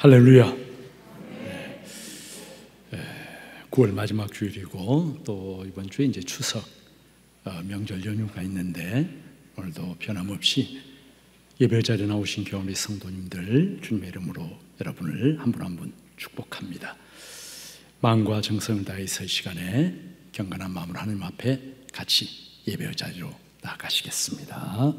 할렐루야. 9월 마지막 주일이고 또 이번 주에 이제 추석 명절 연휴가 있는데 오늘도 변함없이 예배 자리에 나오신 교회 우리 성도님들 주님의 이름으로 여러분을 한 분 한 분 축복합니다. 마음과 정성을 다해서 이 시간에 경건한 마음으로 하나님 앞에 같이 예배 자리로 나아가시겠습니다.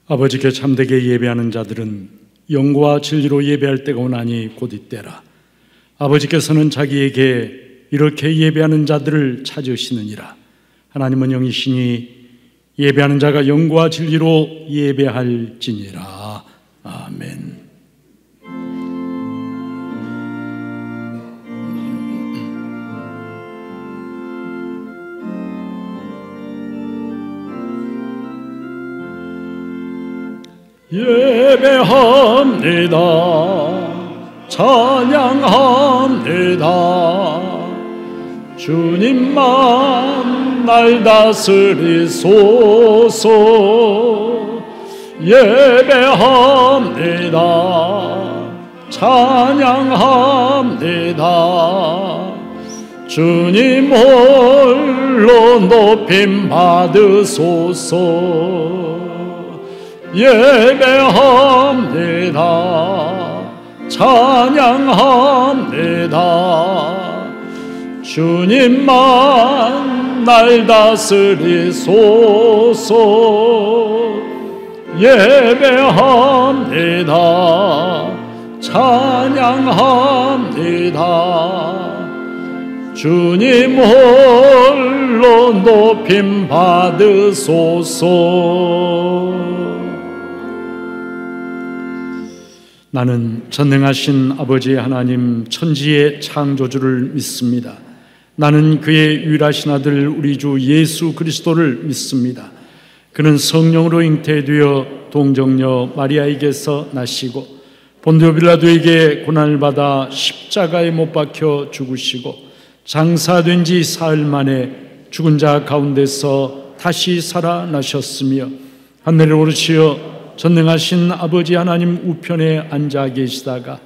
아버지께 참되게 예배하는 자들은 영과 진리로 예배할 때가 오나니 곧 이때라. 아버지께서는 자기에게 이렇게 예배하는 자들을 찾으시느니라. 하나님은 영이시니 예배하는 자가 영과 진리로 예배할지니라. 아멘. 예배합니다. 찬양합니다. 주님만 날 다스리소서. 예배합니다. 찬양합니다. 주님 홀로 높임 받으소서. 예배합니다. 찬양합니다. 주님만 날 다스리소서. 예배합니다. 찬양합니다. 주님 홀로 높임 받으소서. 나는 전능하신 아버지 하나님 천지의 창조주를 믿습니다. 나는 그의 유일하신 아들 우리 주 예수 그리스도를 믿습니다. 그는 성령으로 잉태되어 동정녀 마리아에게서 나시고 본디오 빌라도에게 고난을 받아 십자가에 못 박혀 죽으시고 장사된 지 사흘 만에 죽은 자 가운데서 다시 살아나셨으며 하늘에 오르시어 전능하신 아버지 하나님 우편에 앉아 계시다가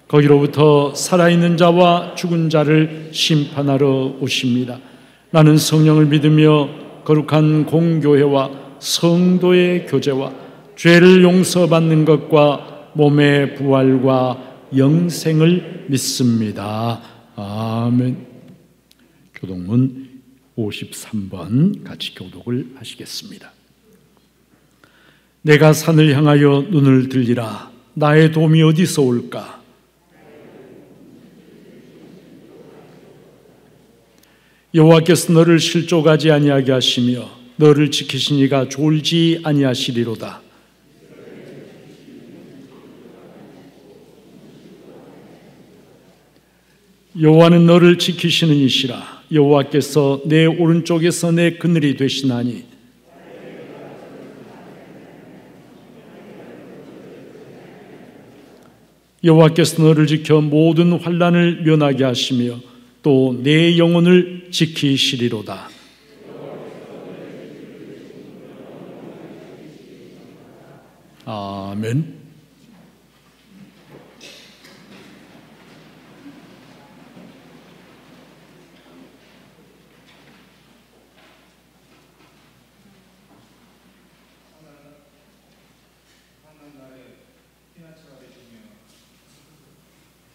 거기로부터 살아있는 자와 죽은 자를 심판하러 오십니다. 나는 성령을 믿으며 거룩한 공교회와 성도의 교제와 죄를 용서받는 것과 몸의 부활과 영생을 믿습니다. 아멘. 교독문 53번 같이 교독을 하시겠습니다. 내가 산을 향하여 눈을 들리라. 나의 도움이 어디서 올까? 여호와께서 너를 실족하지 아니하게 하시며 너를 지키시니가 졸지 아니하시리로다. 여호와는 너를 지키시는 이시라. 여호와께서 내 오른쪽에서 내 그늘이 되시나니 여호와께서 너를 지켜 모든 환난을 면하게 하시며 또 내 영혼을 지키시리로다. 아멘.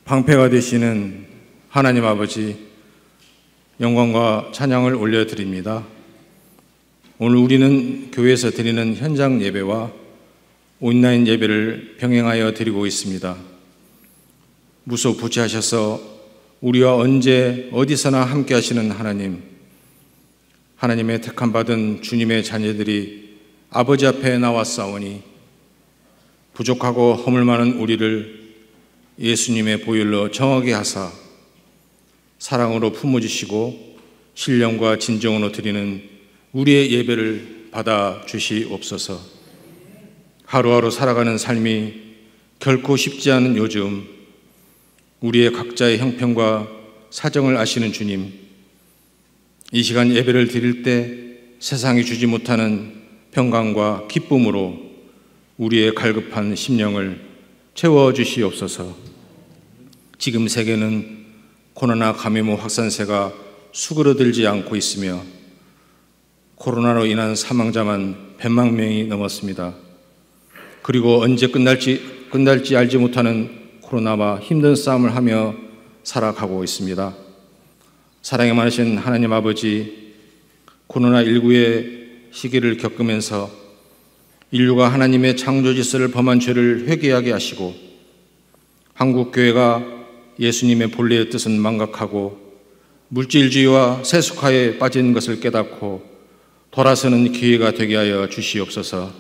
방패가 되시는 하나님 아버지, 영광과 찬양을 올려드립니다. 오늘 우리는 교회에서 드리는 현장 예배와 온라인 예배를 병행하여 드리고 있습니다. 무소부지하셔서 우리와 언제 어디서나 함께 하시는 하나님, 하나님의 택함받은 주님의 자녀들이 아버지 앞에 나왔사오니 부족하고 허물 많은 우리를 예수님의 보혈로 정하게 하사 사랑으로 품어주시고 신령과 진정으로 드리는 우리의 예배를 받아 주시옵소서. 하루하루 살아가는 삶이 결코 쉽지 않은 요즘, 우리의 각자의 형편과 사정을 아시는 주님, 이 시간 예배를 드릴 때 세상이 주지 못하는 평강과 기쁨으로 우리의 갈급한 심령을 채워주시옵소서. 지금 세계는 코로나 감염 확산세가 수그러들지 않고 있으며 코로나로 인한 사망자만 100만 명이 넘었습니다. 그리고 언제 끝날지 알지 못하는 코로나와 힘든 싸움을 하며 살아가고 있습니다. 사랑이 많으신 하나님 아버지, 코로나19의 시기를 겪으면서 인류가 하나님의 창조 질서를 범한 죄를 회개하게 하시고 한국교회가 예수님의 본래의 뜻은 망각하고 물질주의와 세속화에 빠진 것을 깨닫고 돌아서는 기회가 되게 하여 주시옵소서.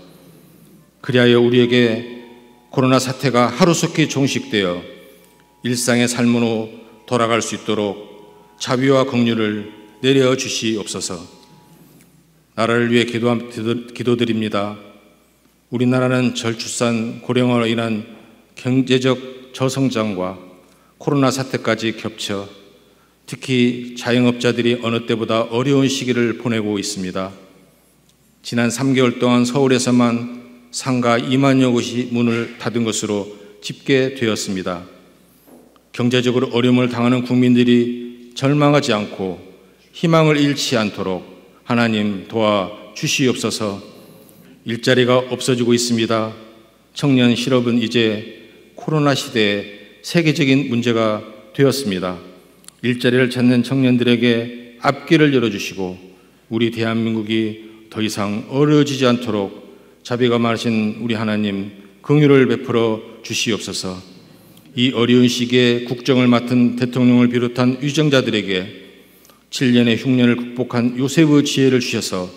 그리하여 우리에게 코로나 사태가 하루속히 종식되어 일상의 삶으로 돌아갈 수 있도록 자비와 긍휼을 내려 주시옵소서. 나라를 위해 기도드립니다. 우리나라는 저출산, 고령화로 인한 경제적 저성장과 코로나 사태까지 겹쳐 특히 자영업자들이 어느 때보다 어려운 시기를 보내고 있습니다. 지난 3개월 동안 서울에서만 상가 2만여 곳이 문을 닫은 것으로 집계되었습니다. 경제적으로 어려움을 당하는 국민들이 절망하지 않고 희망을 잃지 않도록 하나님 도와주시옵소서. 일자리가 없어지고 있습니다. 청년 실업은 이제 코로나 시대에 세계적인 문제가 되었습니다. 일자리를 찾는 청년들에게 앞길을 열어주시고 우리 대한민국이 더 이상 어려워지지 않도록 자비가 많으신 우리 하나님 긍휼을 베풀어 주시옵소서. 이 어려운 시기에 국정을 맡은 대통령을 비롯한 위정자들에게 7년의 흉년을 극복한 요셉의 지혜를 주셔서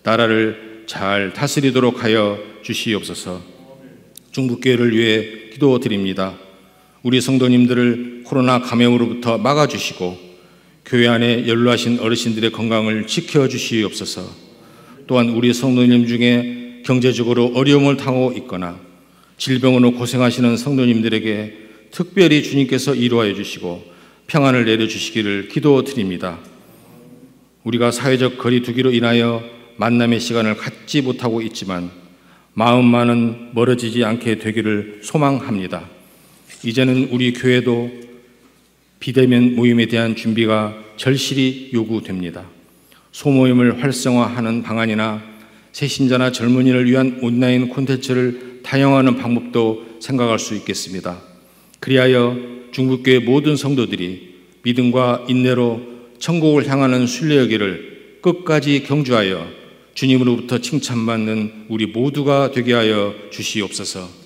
나라를 잘 다스리도록 하여 주시옵소서. 중국교회를 위해 기도드립니다. 우리 성도님들을 코로나 감염으로부터 막아주시고 교회 안에 연로하신 어르신들의 건강을 지켜주시옵소서. 또한 우리 성도님 중에 경제적으로 어려움을 당하고 있거나 질병으로 고생하시는 성도님들에게 특별히 주님께서 이루하여 주시고 평안을 내려주시기를 기도드립니다. 우리가 사회적 거리 두기로 인하여 만남의 시간을 갖지 못하고 있지만 마음만은 멀어지지 않게 되기를 소망합니다. 이제는 우리 교회도 비대면 모임에 대한 준비가 절실히 요구됩니다. 소모임을 활성화하는 방안이나 새신자나 젊은이를 위한 온라인 콘텐츠를 다양화하는 방법도 생각할 수 있겠습니다. 그리하여 중국교회 모든 성도들이 믿음과 인내로 천국을 향하는 순례여기를 끝까지 경주하여 주님으로부터 칭찬받는 우리 모두가 되게 하여 주시옵소서.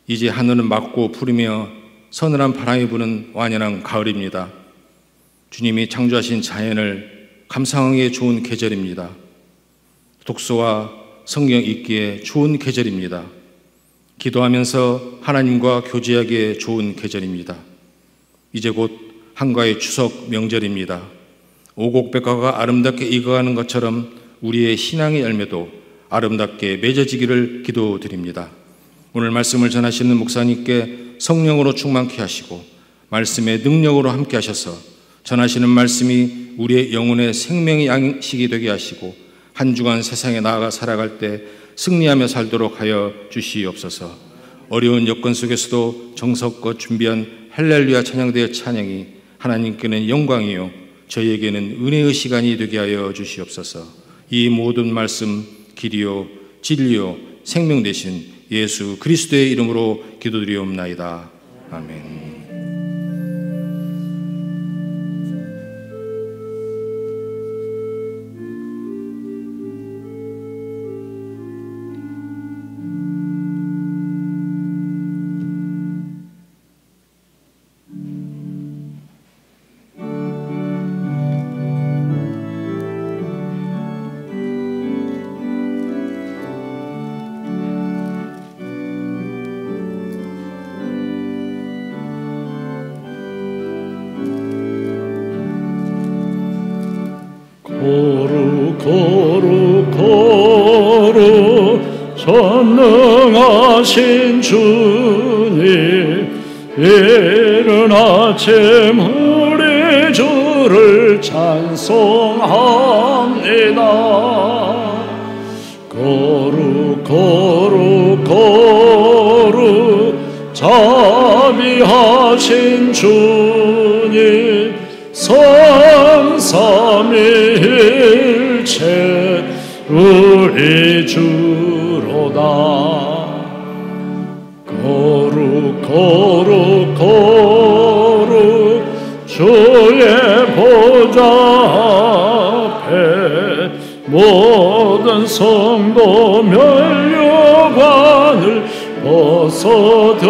이제 하늘은 맑고 푸르며 서늘한 바람이 부는 완연한 가을입니다. 주님이 창조하신 자연을 감상하기에 좋은 계절입니다. 독서와 성경 읽기에 좋은 계절입니다. 기도하면서 하나님과 교제하기에 좋은 계절입니다. 이제 곧 한가위 추석 명절입니다. 오곡백과가 아름답게 익어가는 것처럼 우리의 신앙의 열매도 아름답게 맺어지기를 기도드립니다. 오늘 말씀을 전하시는 목사님께 성령으로 충만케 하시고 말씀의 능력으로 함께 하셔서 전하시는 말씀이 우리의 영혼의 생명의 양식이 되게 하시고 한 주간 세상에 나아가 살아갈 때 승리하며 살도록 하여 주시옵소서. 어려운 여건 속에서도 정성껏 준비한 할렐루야 찬양대의 찬양이 하나님께는 영광이요 저희에게는 은혜의 시간이 되게 하여 주시옵소서. 이 모든 말씀 길이요 진리요 생명 되신 예수 그리스도의 이름으로 기도드리옵나이다. 아멘. 자비하신 주님, 이른 아침 우리 주를 찬송합니다. 거룩 거룩 거룩 자비하신 주님, 성삼위일체 우리 주로다. 거룩 거룩 거룩 주의 보좌 앞에 모든 성도 면류관을 벗어드리네.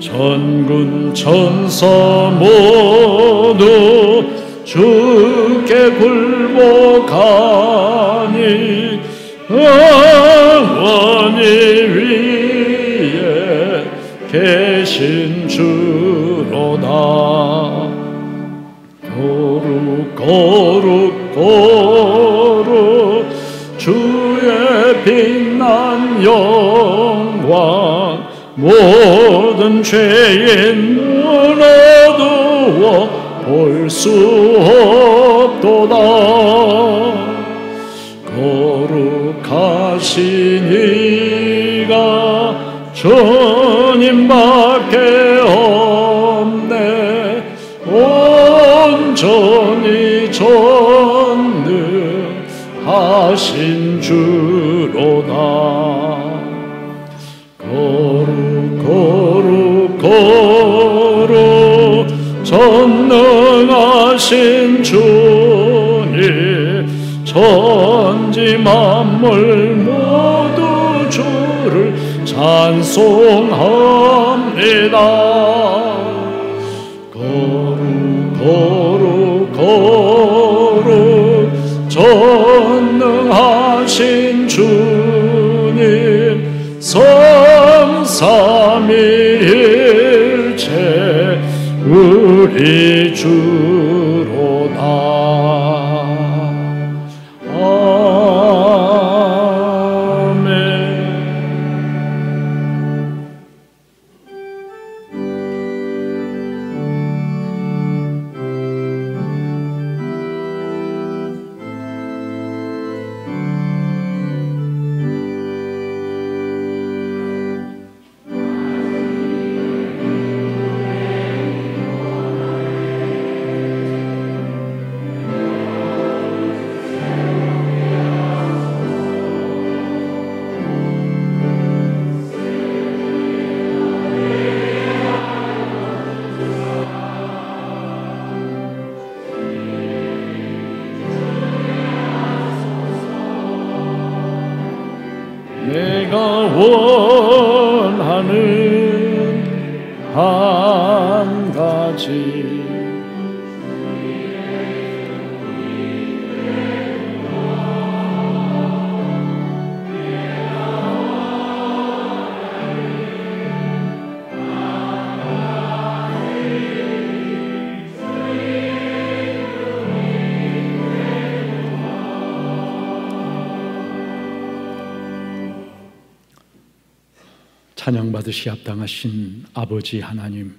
천군 천사 모두 주께 굴복하니 영원히 위에 계신 주로다. 거룩 거룩 거룩 주의 빛난 영광, 모든 죄인 눈 어두워 볼 수 없도다. 거룩하신 이가 주님밖에 없네. 온전히 전능하신 주로다. 거룩 거룩 거룩 전능하신 주님, 천지 만물 모두 주를 찬송합니다. 거룩 거룩 거룩 전능하신 주님, 성삼위일체 우리 주로다. 내가 원하는 한 가지, 찬양받으시 합당하신 아버지 하나님,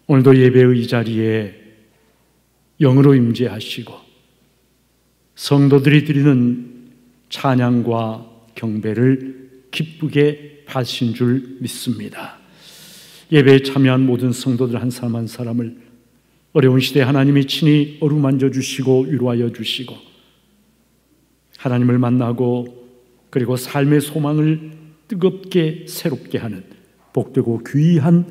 오늘도 예배의 이 자리에 영으로 임재하시고 성도들이 드리는 찬양과 경배를 기쁘게 받으신 줄 믿습니다. 예배에 참여한 모든 성도들 한 사람 한 사람을 어려운 시대에 하나님이 친히 어루만져 주시고 위로하여 주시고 하나님을 만나고 그리고 삶의 소망을 뜨겁게 새롭게 하는 복되고 귀한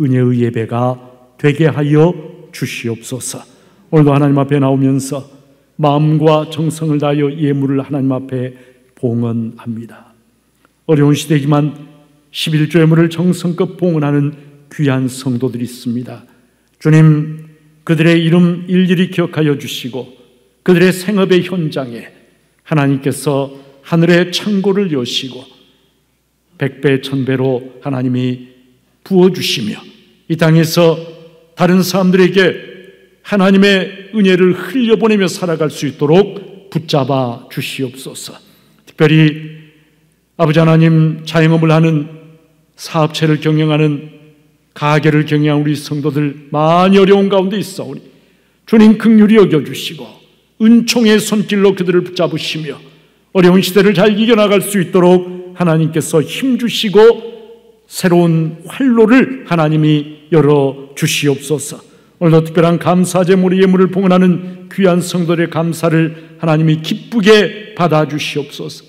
은혜의 예배가 되게 하여 주시옵소서. 오늘도 하나님 앞에 나오면서 마음과 정성을 다하여 예물을 하나님 앞에 봉헌합니다. 어려운 시대이지만 11조 예물을 정성껏 봉헌하는 귀한 성도들이 있습니다. 주님, 그들의 이름 일일이 기억하여 주시고 그들의 생업의 현장에 하나님께서 하늘의 창고를 여시고 백배 천배로 하나님이 부어주시며 이 땅에서 다른 사람들에게 하나님의 은혜를 흘려보내며 살아갈 수 있도록 붙잡아 주시옵소서. 특별히 아버지 하나님, 자영업을 하는, 사업체를 경영하는, 가게를 경영하는 우리 성도들 많이 어려운 가운데 있사오니 주님 긍휼히 여겨주시고 은총의 손길로 그들을 붙잡으시며 어려운 시대를 잘 이겨나갈 수 있도록 하나님께서 힘주시고 새로운 활로를 하나님이 열어주시옵소서. 오늘도 특별한 감사 제물의 예물을 봉헌하는 귀한 성도들의 감사를 하나님이 기쁘게 받아주시옵소서.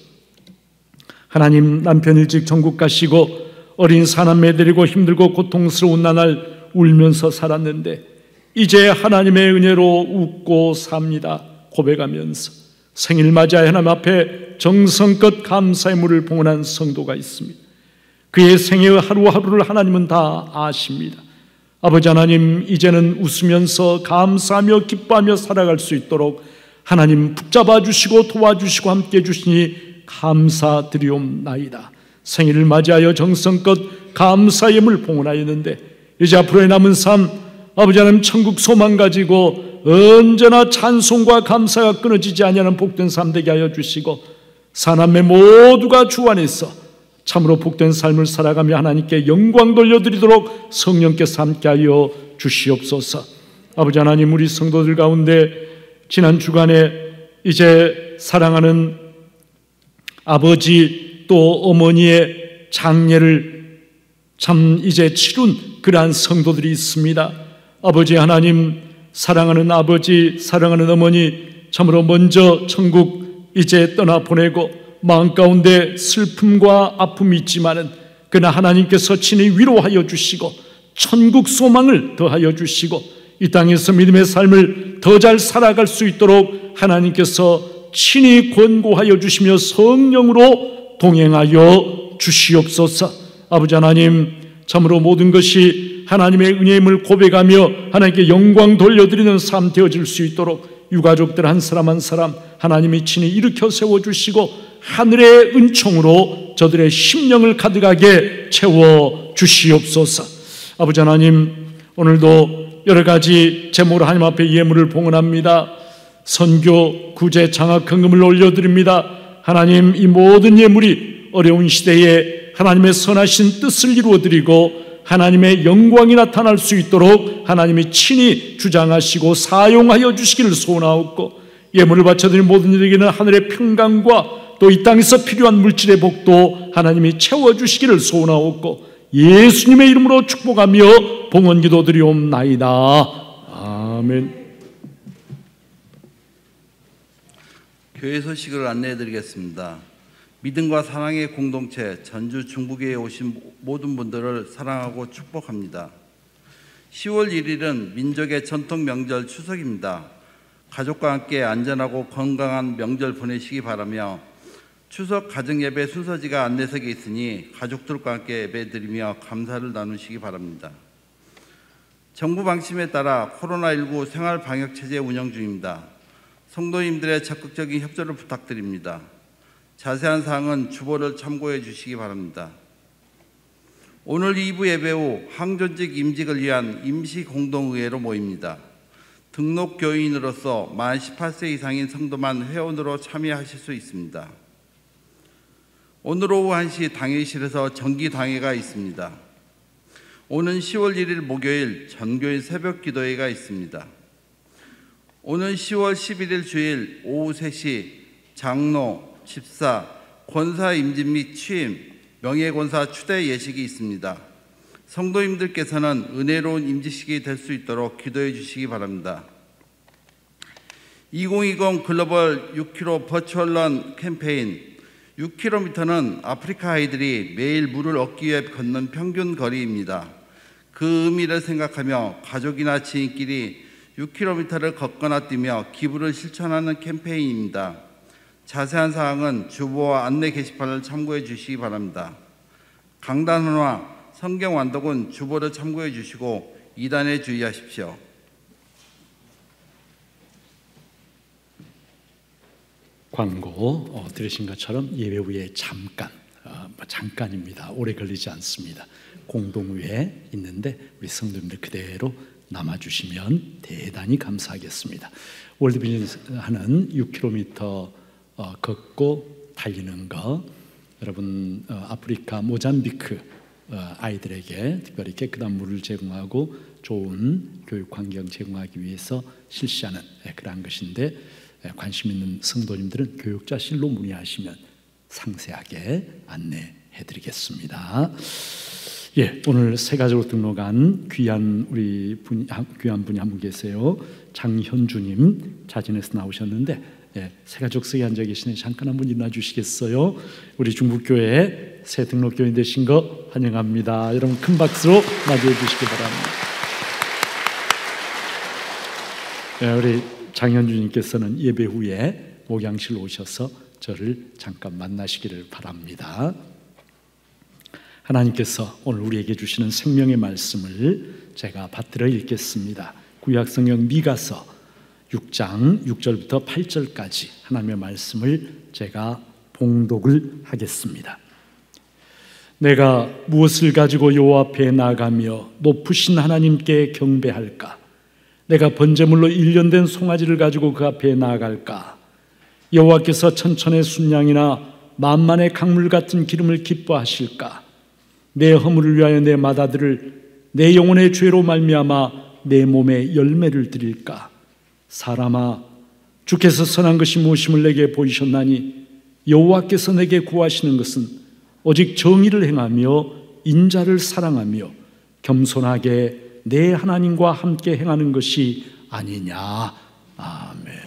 하나님, 남편 일찍 전국 가시고 어린 사남매 데리고 힘들고 고통스러운 나날 울면서 살았는데 이제 하나님의 은혜로 웃고 삽니다 고백하면서 생일 맞이하여 하나님 앞에 정성껏 감사의 물을 봉헌한 성도가 있습니다. 그의 생애의 하루하루를 하나님은 다 아십니다. 아버지 하나님, 이제는 웃으면서 감사하며 기뻐하며 살아갈 수 있도록 하나님 붙잡아 주시고 도와주시고 함께 해주시니 감사드리옵나이다. 생일을 맞이하여 정성껏 감사의 예물 봉헌하였는데 이제 앞으로의 남은 삶 아버지 하나님 천국 소망 가지고 언제나 찬송과 감사가 끊어지지 아니하는 복된 삶 되게 하여 주시고 사남매 모두가 주 안에서 참으로 복된 삶을 살아가며 하나님께 영광 돌려드리도록 성령께서 함께하여 주시옵소서. 아버지 하나님, 우리 성도들 가운데 지난 주간에 이제 사랑하는 아버지 또 어머니의 장례를 참 이제 치룬 그러한 성도들이 있습니다. 아버지 하나님, 사랑하는 아버지, 사랑하는 어머니 참으로 먼저 천국 이제 떠나보내고 마음 가운데 슬픔과 아픔이 있지만은 그러나 하나님께서 친히 위로하여 주시고 천국 소망을 더하여 주시고 이 땅에서 믿음의 삶을 더 잘 살아갈 수 있도록 하나님께서 친히 권고하여 주시며 성령으로 동행하여 주시옵소서. 아버지 하나님, 참으로 모든 것이 하나님의 은혜임을 고백하며 하나님께 영광 돌려드리는 삶 되어질 수 있도록 유가족들 한 사람 한 사람 하나님이 친히 일으켜 세워주시고 하늘의 은총으로 저들의 심령을 가득하게 채워주시옵소서. 아버지 하나님, 오늘도 여러 가지 제목으로 하나님 앞에 예물을 봉헌합니다. 선교, 구제, 장학, 헌금을 올려드립니다. 하나님, 이 모든 예물이 어려운 시대에 하나님의 선하신 뜻을 이루어드리고 하나님의 영광이 나타날 수 있도록 하나님이 친히 주장하시고 사용하여 주시기를 소원하옵고 예물을 바쳐드린 모든 이들에게는 하늘의 평강과 또 이 땅에서 필요한 물질의 복도 하나님이 채워주시기를 소원하옵고 예수님의 이름으로 축복하며 봉헌 기도드리옵나이다. 아멘. 교회 소식을 안내해드리겠습니다. 믿음과 사랑의 공동체 전주 중부교회에 오신 모든 분들을 사랑하고 축복합니다. 10월 1일은 민족의 전통 명절 추석입니다. 가족과 함께 안전하고 건강한 명절 보내시기 바라며 추석 가정예배 순서지가 안내석에 있으니 가족들과 함께 예배드리며 감사를 나누시기 바랍니다. 정부 방침에 따라 코로나19 생활방역체제 운영 중입니다. 성도님들의 적극적인 협조를 부탁드립니다. 자세한 사항은 주보를 참고해 주시기 바랍니다. 오늘 2부 예배 후 항존직 임직을 위한 임시공동의회로 모입니다. 등록 교인으로서 만 18세 이상인 성도만 회원으로 참여하실 수 있습니다. 오늘 오후 1시 당회실에서 정기당회가 있습니다. 오는 10월 1일 목요일 전교인 새벽 기도회가 있습니다. 오는 10월 11일 주일 오후 3시 장로, 집사, 권사 임진 및 취임, 명예권사 추대 예식이 있습니다. 성도님들께서는 은혜로운 임직식이 될 수 있도록 기도해 주시기 바랍니다. 2020 글로벌 6km 버추얼런 캠페인 6km는 아프리카 아이들이 매일 물을 얻기 위해 걷는 평균 거리입니다. 그 의미를 생각하며 가족이나 지인끼리 6km를 걷거나 뛰며 기부를 실천하는 캠페인입니다. 자세한 사항은 주보와 안내 게시판을 참고해 주시기 바랍니다. 강단원화, 성경 완독은 주보를 참고해 주시고 이단에 주의하십시오. 광고 들으신 것처럼 예배 후에 잠깐입니다. 오래 걸리지 않습니다. 공동회에 있는데 우리 성도님들 그대로 남아주시면 대단히 감사하겠습니다. 월드비전 하는 6km 걷고 달리는 거, 여러분 아프리카 모잠비크 아이들에게 특별히 깨끗한 물을 제공하고 좋은 교육 환경 제공하기 위해서 실시하는 그러한 것인데, 관심 있는 성도님들은 교육자실로 문의하시면 상세하게 안내해 드리겠습니다. 오늘 새가족으로 등록한 귀한 분이 한 분 계세요. 장현주님 자진해서 나오셨는데, 새가족석에 앉아 계시네. 잠깐 한번 일어나 주시겠어요? 우리 중북교회 새 등록교인 되신 거 환영합니다. 여러분 큰 박수로 맞이해 주시기 바랍니다. 우리 장현주님께서는 예배 후에 목양실로 오셔서 저를 잠깐 만나시기를 바랍니다. 하나님께서 오늘 우리에게 주시는 생명의 말씀을 제가 받들어 읽겠습니다. 구약성경 미가서 6장 6절부터 8절까지 하나님의 말씀을 제가 봉독을 하겠습니다. 내가 무엇을 가지고 여호와 앞에 나가며 높으신 하나님께 경배할까? 내가 번제물로 일련된 송아지를 가지고 그 앞에 나아갈까? 여호와께서 천천의 순양이나 만만의 강물 같은 기름을 기뻐하실까? 내 허물을 위하여 내 맏아들을 내 영혼의 죄로 말미암아 내 몸에 열매를 드릴까? 사람아, 주께서 선한 것이 무엇임을 내게 보이셨나니 여호와께서 내게 구하시는 것은 오직 정의를 행하며 인자를 사랑하며 겸손하게 내 하나님과 함께 행하는 것이 아니냐. 아멘.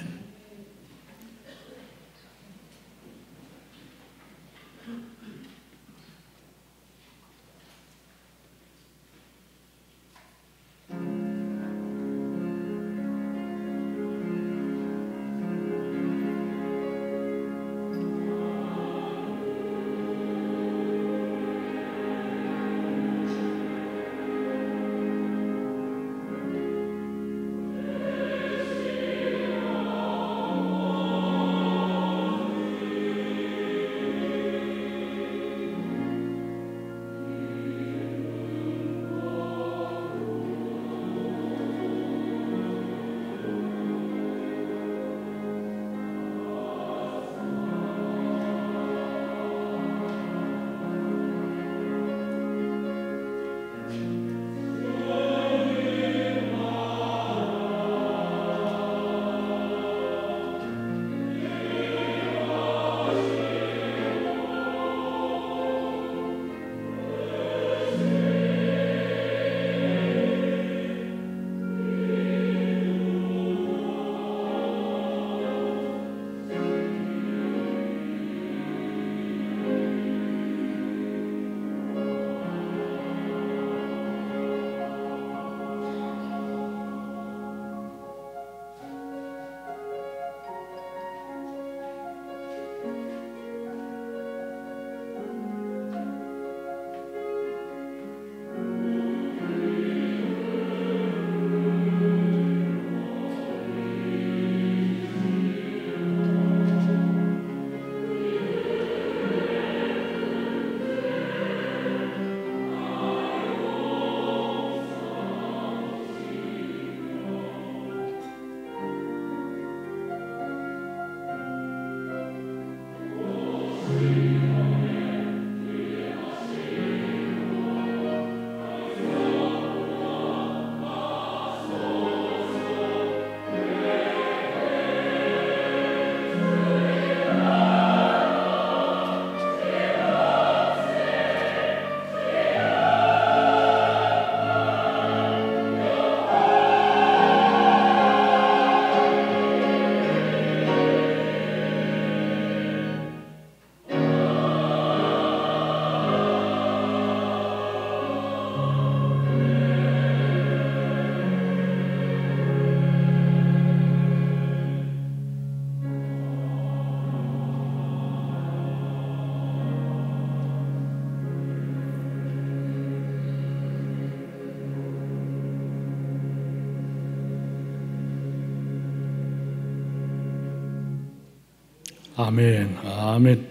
아멘, 아멘.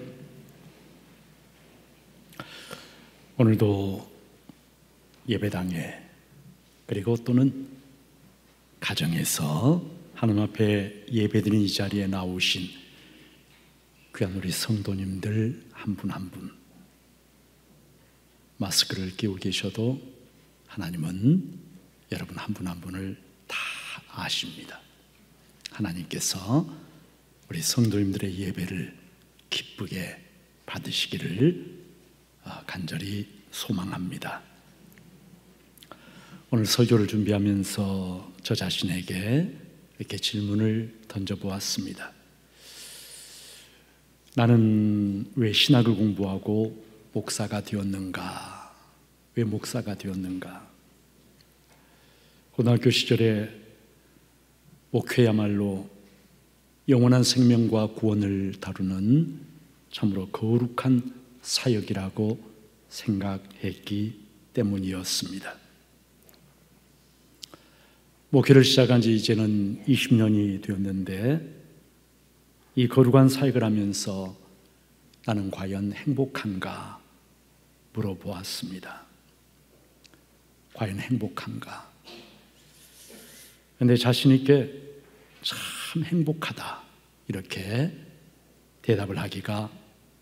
오늘도 예배당에 그리고 또는 가정에서 하나님 앞에 예배드린 이 자리에 나오신 귀한 우리 성도님들 한 분 한 분 마스크를 끼고 계셔도 하나님은 여러분 한 분 한 분을 다 아십니다. 하나님께서 우리 성도님들의 예배를 기쁘게 받으시기를 간절히 소망합니다. 오늘 설교를 준비하면서 저 자신에게 이렇게 질문을 던져보았습니다. 나는 왜 신학을 공부하고 목사가 되었는가? 왜 목사가 되었는가? 고등학교 시절에 목회야말로 영원한 생명과 구원을 다루는 참으로 거룩한 사역이라고 생각했기 때문이었습니다. 목회를 시작한 지 이제는 20년이 되었는데 이 거룩한 사역을 하면서 나는 과연 행복한가 물어보았습니다. 과연 행복한가? 그런데 자신 있게 참 행복하다 이렇게 대답을 하기가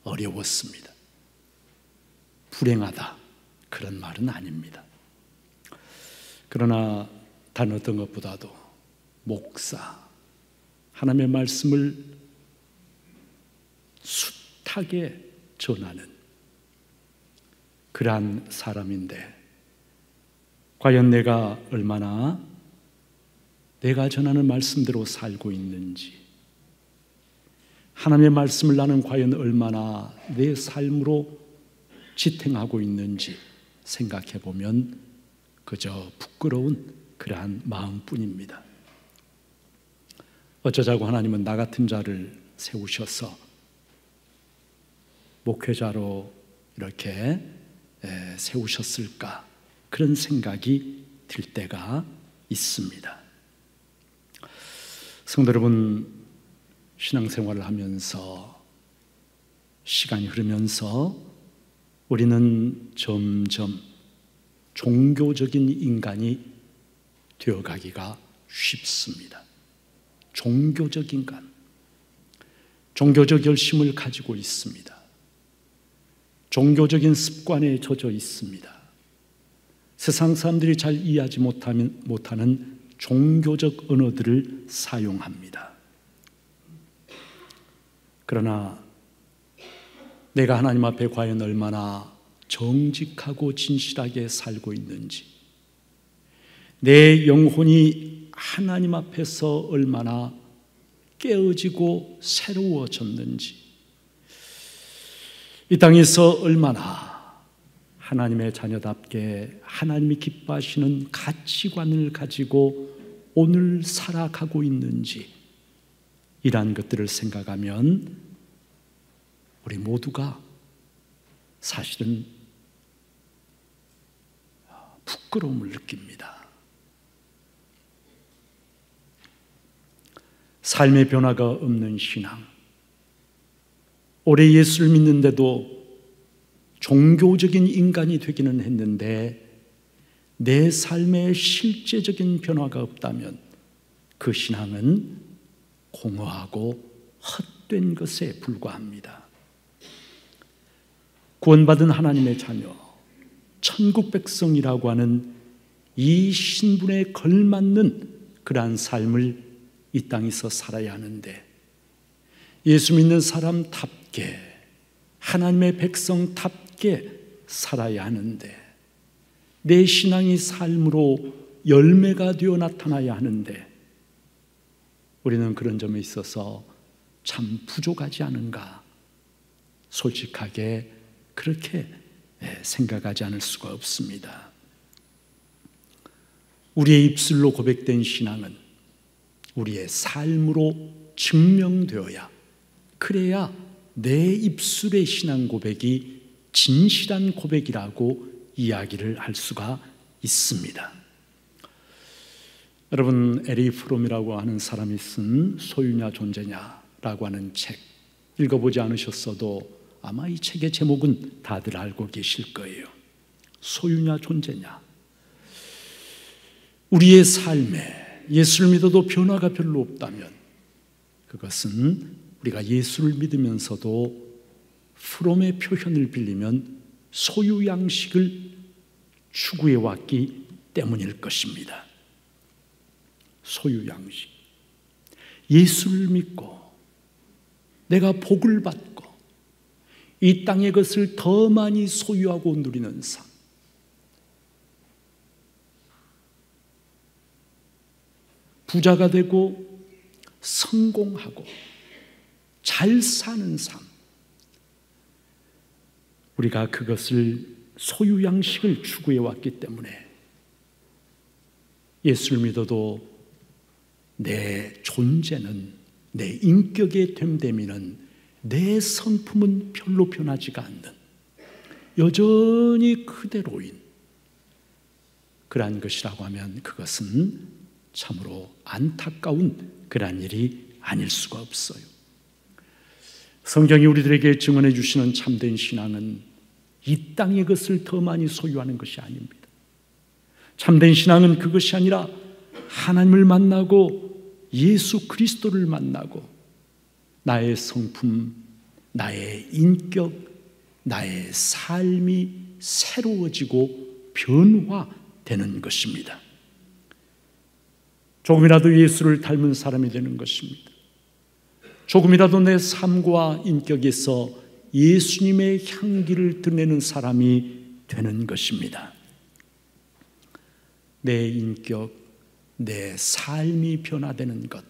어려웠습니다. 불행하다 그런 말은 아닙니다. 그러나 다른 어떤 것보다도 목사, 하나님의 말씀을 숱하게 전하는 그러한 사람인데 과연 내가 얼마나 내가 전하는 말씀대로 살고 있는지, 하나님의 말씀을 나는 과연 얼마나 내 삶으로 지탱하고 있는지 생각해 보면 그저 부끄러운 그러한 마음뿐입니다. 어쩌자고 하나님은 나 같은 자를 세우셔서 목회자로 이렇게 세우셨을까? 그런 생각이 들 때가 있습니다. 성도 여러분, 신앙생활을 하면서 시간이 흐르면서 우리는 점점 종교적인 인간이 되어가기가 쉽습니다. 종교적 인간, 종교적 열심을 가지고 있습니다. 종교적인 습관에 젖어 있습니다. 세상 사람들이 잘 이해하지 못하는 종교적 언어들을 사용합니다. 그러나 내가 하나님 앞에 과연 얼마나 정직하고 진실하게 살고 있는지, 내 영혼이 하나님 앞에서 얼마나 깨어지고 새로워졌는지, 이 땅에서 얼마나 하나님의 자녀답게 하나님이 기뻐하시는 가치관을 가지고 오늘 살아가고 있는지, 이러한 것들을 생각하면 우리 모두가 사실은 부끄러움을 느낍니다. 삶의 변화가 없는 신앙, 오래 예수를 믿는데도 종교적인 인간이 되기는 했는데 내 삶에 실제적인 변화가 없다면 그 신앙은 공허하고 헛된 것에 불과합니다. 구원받은 하나님의 자녀, 천국 백성이라고 하는 이 신분에 걸맞는 그러한 삶을 이 땅에서 살아야 하는데, 예수 믿는 사람답게 하나님의 백성답게 살아야 하는데, 내 신앙이 삶으로 열매가 되어 나타나야 하는데 우리는 그런 점에 있어서 참 부족하지 않은가, 솔직하게 그렇게 생각하지 않을 수가 없습니다. 우리의 입술로 고백된 신앙은 우리의 삶으로 증명되어야, 그래야 내 입술의 신앙 고백이 진실한 고백이라고 이야기를 할 수가 있습니다. 여러분, 에리 프롬이라고 하는 사람이 쓴 소유냐 존재냐라고 하는 책 읽어보지 않으셨어도 아마 이 책의 제목은 다들 알고 계실 거예요. 소유냐 존재냐. 우리의 삶에 예수를 믿어도 변화가 별로 없다면 그것은 우리가 예수를 믿으면서도 프롬의 표현을 빌리면 소유 양식을 추구해 왔기 때문일 것입니다. 소유 양식. 예수를 믿고 내가 복을 받고 이 땅의 것을 더 많이 소유하고 누리는 삶. 부자가 되고 성공하고 잘 사는 삶. 우리가 그것을 소유 양식을 추구해 왔기 때문에 예수를 믿어도 내 존재는, 내 인격의 됨됨이는, 내 성품은 별로 변하지가 않는 여전히 그대로인 그러한 것이라고 하면 그것은 참으로 안타까운 그러한 일이 아닐 수가 없어요. 성경이 우리들에게 증언해 주시는 참된 신앙은 이 땅의 것을 더 많이 소유하는 것이 아닙니다. 참된 신앙은 그것이 아니라 하나님을 만나고 예수 그리스도를 만나고 나의 성품, 나의 인격, 나의 삶이 새로워지고 변화되는 것입니다. 조금이라도 예수를 닮은 사람이 되는 것입니다. 조금이라도 내 삶과 인격에서 예수님의 향기를 드러내는 사람이 되는 것입니다. 내 인격, 내 삶이 변화되는 것,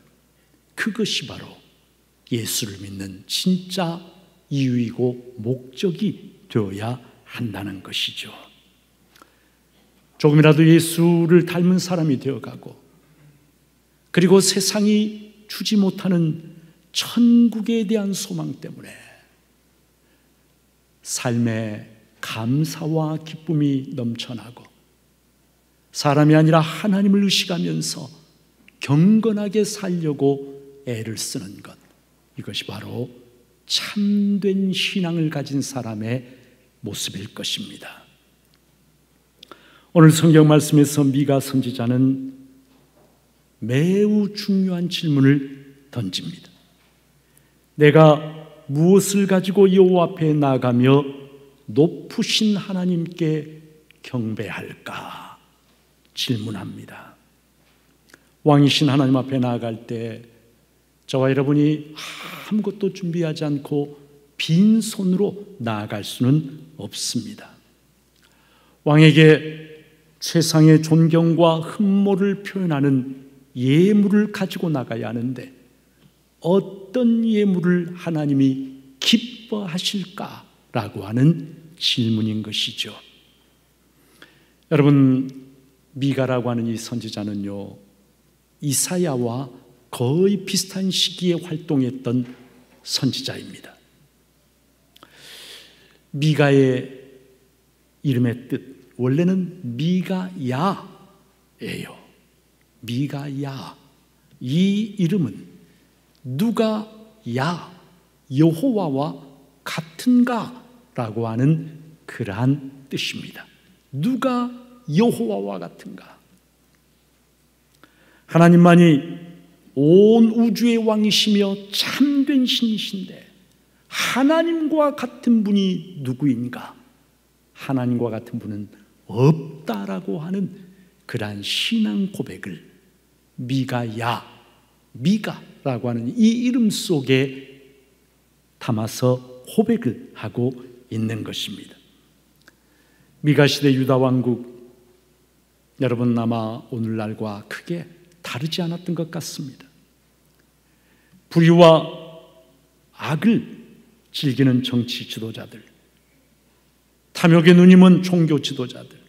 그것이 바로 예수를 믿는 진짜 이유이고 목적이 되어야 한다는 것이죠. 조금이라도 예수를 닮은 사람이 되어가고 그리고 세상이 주지 못하는 천국에 대한 소망 때문에 삶에 감사와 기쁨이 넘쳐나고 사람이 아니라 하나님을 의식하면서 경건하게 살려고 애를 쓰는 것, 이것이 바로 참된 신앙을 가진 사람의 모습일 것입니다. 오늘 성경 말씀에서 미가 선지자는 매우 중요한 질문을 던집니다. 내가 무엇을 가지고 여호와 앞에 나가며 높으신 하나님께 경배할까 질문합니다. 왕이신 하나님 앞에 나아갈 때 저와 여러분이 아무것도 준비하지 않고 빈손으로 나아갈 수는 없습니다. 왕에게 최상의 존경과 흠모를 표현하는 예물을 가지고 나가야 하는데 어떤 예물을 하나님이 기뻐하실까라고 하는 질문인 것이죠. 여러분, 미가라고 하는 이 선지자는요, 이사야와 거의 비슷한 시기에 활동했던 선지자입니다. 미가의 이름의 뜻, 원래는 미가야예요. 미가야. 이 이름은 누가 야, 여호와와 같은가라고 하는 그러한 뜻입니다. 누가 여호와와 같은가? 하나님만이 온 우주의 왕이시며 참된 신이신데 하나님과 같은 분이 누구인가? 하나님과 같은 분은 없다라고 하는 그러한 신앙 고백을 미가야, 미가라고 하는 이 이름 속에 담아서 고백을 하고 있는 것입니다. 미가 시대 유다 왕국, 여러분 아마 오늘날과 크게 다르지 않았던 것 같습니다. 불의와 악을 즐기는 정치 지도자들, 탐욕에 눈이먼 종교 지도자들,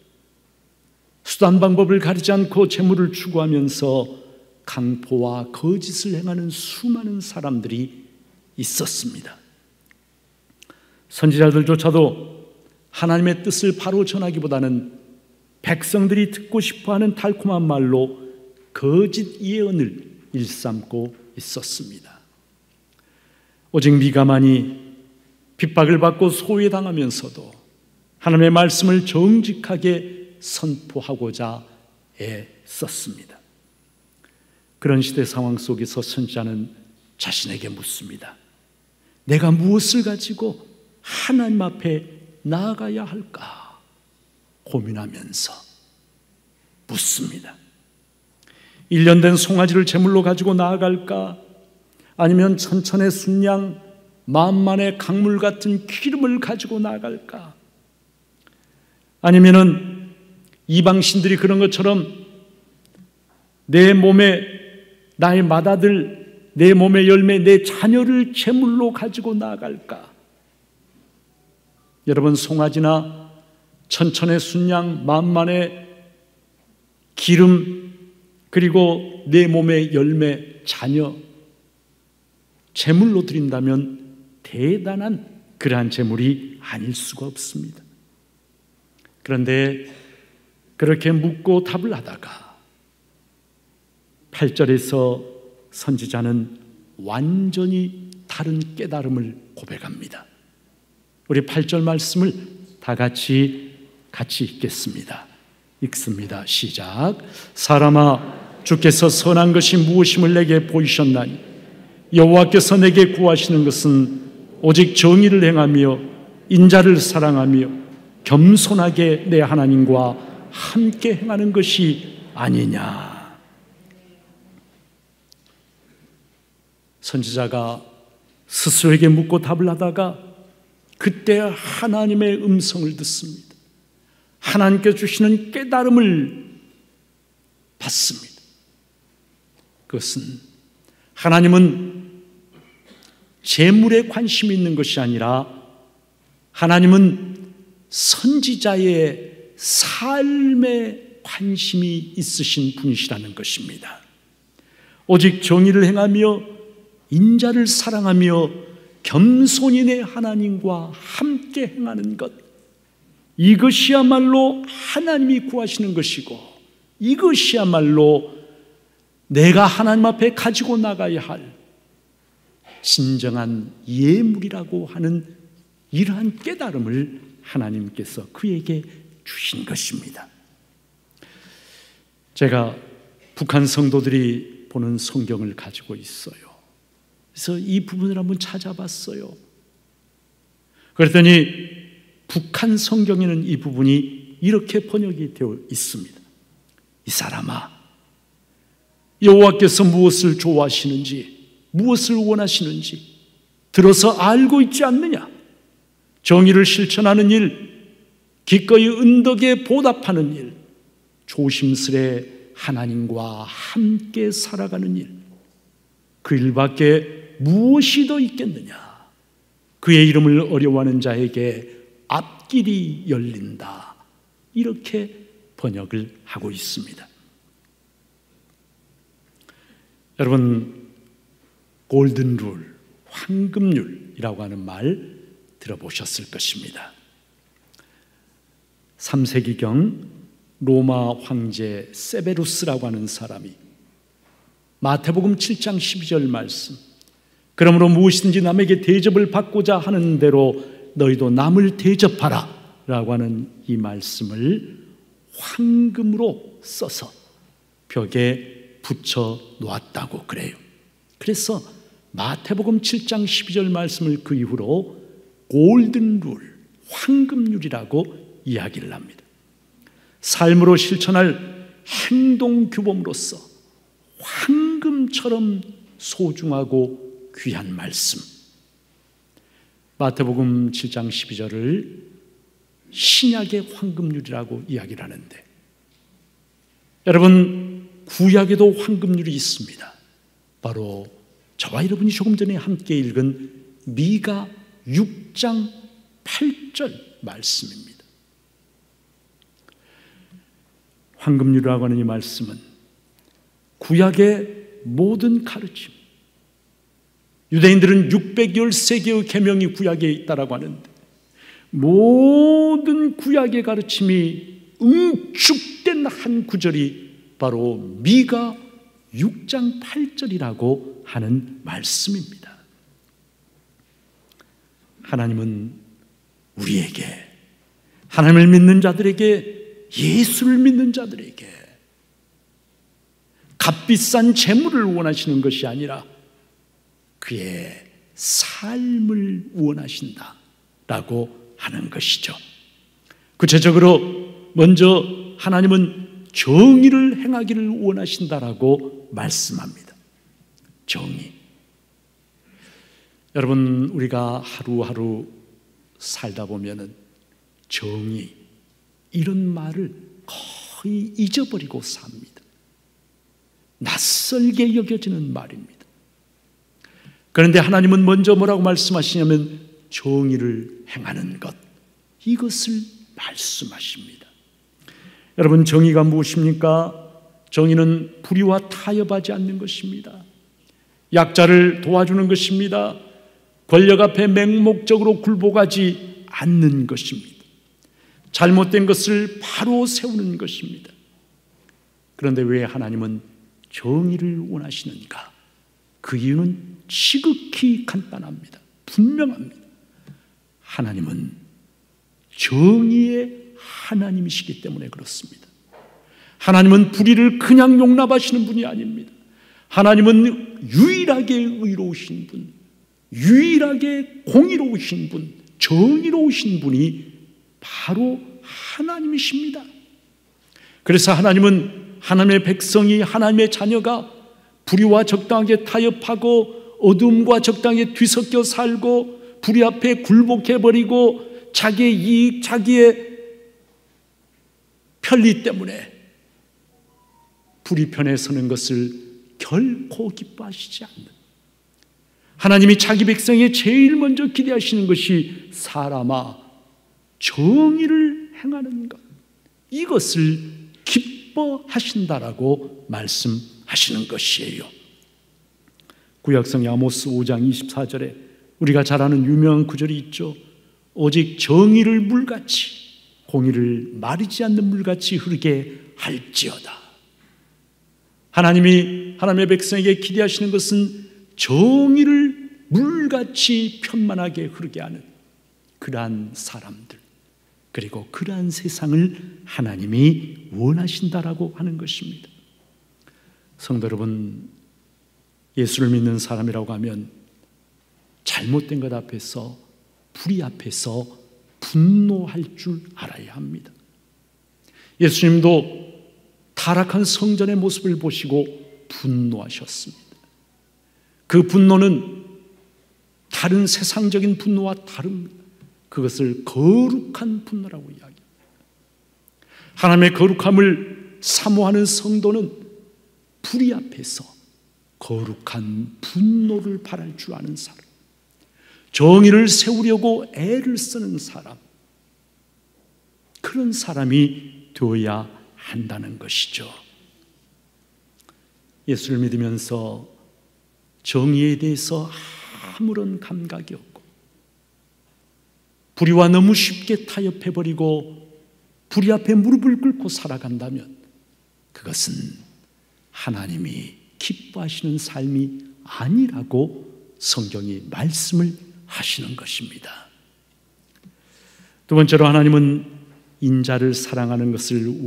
수단 방법을 가리지 않고 재물을 추구하면서 강포와 거짓을 행하는 수많은 사람들이 있었습니다. 선지자들조차도 하나님의 뜻을 바로 전하기보다는 백성들이 듣고 싶어하는 달콤한 말로 거짓 예언을 일삼고 있었습니다. 오직 미가만이 핍박을 받고 소외당하면서도 하나님의 말씀을 정직하게 선포하고자 애썼습니다. 그런 시대 상황 속에서 선지자는 자신에게 묻습니다. 내가 무엇을 가지고 하나님 앞에 나아가야 할까 고민하면서 묻습니다. 1년 된 송아지를 제물로 가지고 나아갈까? 아니면 천천의 순양 만만의 강물 같은 기름을 가지고 나아갈까? 아니면은 이방신들이 그런 것처럼 내 몸에 나의 맏아들, 내 몸의 열매, 내 자녀를 제물로 가지고 나아갈까? 여러분, 송아지나 천천의 순양 만만의 기름, 그리고 내 몸의 열매, 자녀 제물로 드린다면 대단한 그러한 제물이 아닐 수가 없습니다. 그런데 그렇게 묻고 답을 하다가 8절에서 선지자는 완전히 다른 깨달음을 고백합니다. 우리 8절 말씀을 다 같이 읽겠습니다. 읽습니다. 시작. 사람아, 주께서 선한 것이 무엇임을 내게 보이셨나니 여호와께서 내게 구하시는 것은 오직 정의를 행하며 인자를 사랑하며 겸손하게 내 하나님과 함께 행하는 것이 아니냐. 선지자가 스스로에게 묻고 답을 하다가 그때 하나님의 음성을 듣습니다. 하나님께 주시는 깨달음을 받습니다. 그것은 하나님은 재물에 관심이 있는 것이 아니라 하나님은 선지자의 삶에 관심이 있으신 분이시라는 것입니다. 오직 정의를 행하며 인자를 사랑하며 겸손히 내 하나님과 함께 행하는 것, 이것이야말로 하나님이 구하시는 것이고 이것이야말로 내가 하나님 앞에 가지고 나가야 할 진정한 예물이라고 하는 이러한 깨달음을 하나님께서 그에게 주신 것입니다. 제가 북한 성도들이 보는 성경을 가지고 있어요. 그래서 이 부분을 한번 찾아봤어요. 그랬더니 북한 성경에는 이 부분이 이렇게 번역이 되어 있습니다. 이 사람아, 여호와께서 무엇을 좋아하시는지, 무엇을 원하시는지 들어서 알고 있지 않느냐? 정의를 실천하는 일, 기꺼이 은덕에 보답하는 일, 조심스레 하나님과 함께 살아가는 일, 그 일밖에 무엇이 더 있겠느냐? 그의 이름을 어려워하는 자에게 앞길이 열린다. 이렇게 번역을 하고 있습니다. 여러분, 골든룰, 황금률이라고 하는 말 들어보셨을 것입니다. 3세기경 로마 황제 세베루스라고 하는 사람이 마태복음 7장 12절 말씀, 그러므로 무엇이든지 남에게 대접을 받고자 하는 대로 너희도 남을 대접하라 라고 하는 이 말씀을 황금으로 써서 벽에 붙여 놓았다고 그래요. 그래서 마태복음 7장 12절 말씀을 그 이후로 골든룰, 황금률이라고 이야기를 합니다. 삶으로 실천할 행동규범으로서 황금처럼 소중하고 귀한 말씀, 마태복음 7장 12절을 신약의 황금률이라고 이야기를 하는데, 여러분, 구약에도 황금률이 있습니다. 바로 저와 여러분이 조금 전에 함께 읽은 미가 6장 8절 말씀입니다. 황금률이라고 하는 이 말씀은 구약의 모든 가르침, 유대인들은 613개의 계명이 구약에 있다라고 하는데 모든 구약의 가르침이 응축된 한 구절이 바로 미가 6장 8절이라고 하는 말씀입니다. 하나님은 우리에게, 하나님을 믿는 자들에게, 예수를 믿는 자들에게 값비싼 재물을 원하시는 것이 아니라 그의 삶을 원하신다라고 하는 것이죠. 구체적으로 먼저 하나님은 정의를 행하기를 원하신다라고 말씀합니다. 정의. 여러분, 우리가 하루하루 살다 보면은 정의, 이런 말을 거의 잊어버리고 삽니다. 낯설게 여겨지는 말입니다. 그런데 하나님은 먼저 뭐라고 말씀하시냐면 정의를 행하는 것, 이것을 말씀하십니다. 여러분, 정의가 무엇입니까? 정의는 불의와 타협하지 않는 것입니다. 약자를 도와주는 것입니다. 권력 앞에 맹목적으로 굴복하지 않는 것입니다. 잘못된 것을 바로 세우는 것입니다. 그런데 왜 하나님은 정의를 원하시는가? 그 이유는 지극히 간단합니다. 분명합니다. 하나님은 정의의 하나님이시기 때문에 그렇습니다. 하나님은 불의를 그냥 용납하시는 분이 아닙니다. 하나님은 유일하게 의로우신 분, 유일하게 공의로우신 분, 정의로우신 분이 바로 하나님이십니다. 그래서 하나님은 하나님의 백성이, 하나님의 자녀가 불의와 적당하게 타협하고 어둠과 적당하게 뒤섞여 살고 불의 앞에 굴복해버리고 자기의 이익, 자기의 편리 때문에 불의 편에 서는 것을 결코 기뻐하시지 않는, 하나님이 자기 백성에 제일 먼저 기대하시는 것이 사람아 정의를 행하는 것, 이것을 기뻐하신다라고 말씀하시는 것이에요. 구약성의 아모스 5장 24절에 우리가 잘 아는 유명한 구절이 있죠. 오직 정의를 물같이, 공의를 마르지 않는 물같이 흐르게 할지어다. 하나님의 백성에게 기대하시는 것은 정의를 물같이 편만하게 흐르게 하는 그러한 사람들, 그리고 그러한 세상을 하나님이 원하신다라고 하는 것입니다. 성도 여러분, 예수를 믿는 사람이라고 하면 잘못된 것 앞에서, 불의 앞에서 분노할 줄 알아야 합니다. 예수님도 타락한 성전의 모습을 보시고 분노하셨습니다. 그 분노는 다른 세상적인 분노와 다릅니다. 그것을 거룩한 분노라고 이야기합니다. 하나님의 거룩함을 사모하는 성도는 불의 앞에서 거룩한 분노를 발할 줄 아는 사람, 정의를 세우려고 애를 쓰는 사람, 그런 사람이 되어야 한다는 것이죠. 예수를 믿으면서 정의에 대해서 아무런 감각이 없고 불의와 너무 쉽게 타협해버리고 불의 앞에 무릎을 꿇고 살아간다면 그것은 하나님이 기뻐하시는 삶이 아니라고 성경이 말씀을 하시는 것입니다. 두 번째로 하나님은 인자를 사랑하는 것을